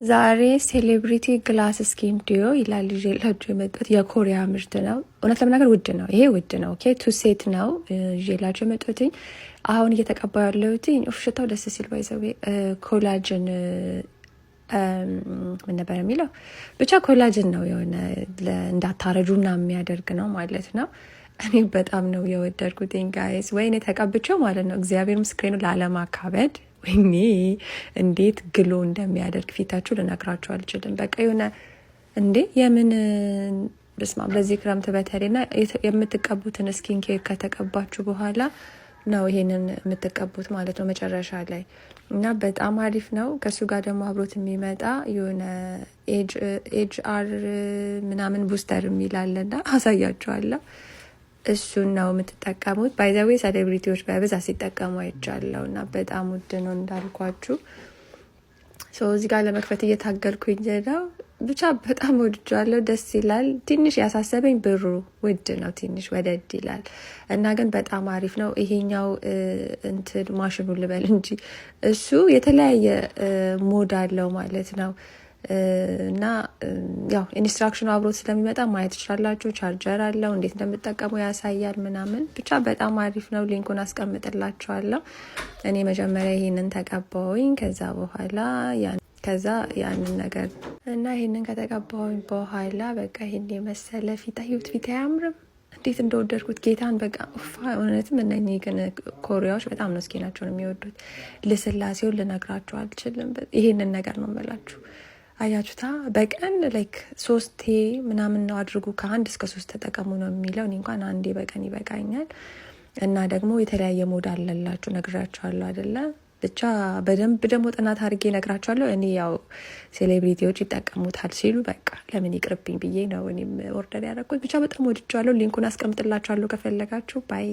ዛሬ ሴሌብሪቲ ግላስ ስኪን ዲዮ ይላል ይዤላችሁ የመጣሁት የኮሪያ ምርት ነው። እውነት ለመናገር ውድ ነው። ይሄ ውድ ነው። ኦኬ ቱ ሴት ነው ይዤላችሁ የመጣሁት። አሁን እየተቀባው ያለሁት ሽታው ደስ ሲል ባይዘው ኮላጅን ምን ነበር የሚለው ብቻ ኮላጅን ነው የሆነ እንዳታረጁና የሚያደርግ ነው ማለት ነው። እኔ በጣም ነው የወደድኩት ጋይስ። ወይኔ ተቀብቼው ማለት ነው እግዚአብሔር ምስክሬ ነው ላለማካበድ ወይኔ እንዴት ግሎ እንደሚያደርግ ፊታችሁ ልነግራችሁ አልችልም። በቃ የሆነ እንዴ የምን በስማ በዚህ ክረምት በተለይና የምትቀቡትን ስኪን ኬር ከተቀባችሁ በኋላ ነው ይሄንን የምትቀቡት ማለት ነው መጨረሻ ላይ እና በጣም አሪፍ ነው። ከሱ ጋር ደግሞ አብሮት የሚመጣ የሆነ ኤጅ አር ምናምን ቡስተር የሚላለና አሳያችኋለሁ። እሱን ነው የምትጠቀሙት። ባይ ዘ ዌይ ሴሌብሪቲዎች በብዛት ሲጠቀሙ አይቻለሁ እና በጣም ውድ ነው እንዳልኳችሁ። እዚህ ጋር ለመክፈት እየታገልኩኝ ነው። ብቻ በጣም ወድጃለሁ። ደስ ይላል። ትንሽ ያሳሰበኝ ብሩ ውድ ነው፣ ትንሽ ወደድ ይላል እና ግን በጣም አሪፍ ነው። ይሄኛው እንትን ማሽኑ ልበል እንጂ እሱ የተለያየ ሞድ አለው ማለት ነው እና ያው ኢንስትራክሽኑ አብሮት ስለሚመጣ ማየት ትችላላችሁ። ቻርጀር አለው፣ እንዴት እንደምትጠቀሙ ያሳያል ምናምን። ብቻ በጣም አሪፍ ነው። ሊንኩን አስቀምጥላችኋለሁ። እኔ መጀመሪያ ይሄንን ተቀባውኝ፣ ከዛ በኋላ ያንን ነገር እና ይሄንን ከተቀባውኝ በኋላ በቃ ይሄን የመሰለ ፊት አዩት። ፊት አያምርም? እንዴት እንደወደድኩት ጌታን በቃ እውነትም እነኚህ ግን ኮሪያዎች በጣም ነው ስኪናቸውን የሚወዱት። ልስላሴውን ልነግራችሁ አልችልም። ይሄንን ነገር ነው የምላችሁ። አያችሁታ በቀን ላይክ 3 ምናምን ነው አድርጉ፣ ከ1 እስከ 3 ተጠቀሙ ነው የሚለው። እኔ እንኳን 1 በቀን ይበቃኛል። እና ደግሞ የተለያየ ሞድ አለላችሁ ነግራችኋለሁ አይደለ? ብቻ በደንብ ደግሞ ጥናት አድርጌ ነግራችኋለሁ። እኔ ያው ሴሌብሪቲዎች ይጠቀሙታል ሲሉ በቃ ለምን ይቅርብኝ ብዬ ነው እኔም ኦርደር ያደረኩት። ብቻ በጣም ወድጃለሁ። ሊንኩን አስቀምጥላችኋለሁ ከፈለጋችሁ። ባይ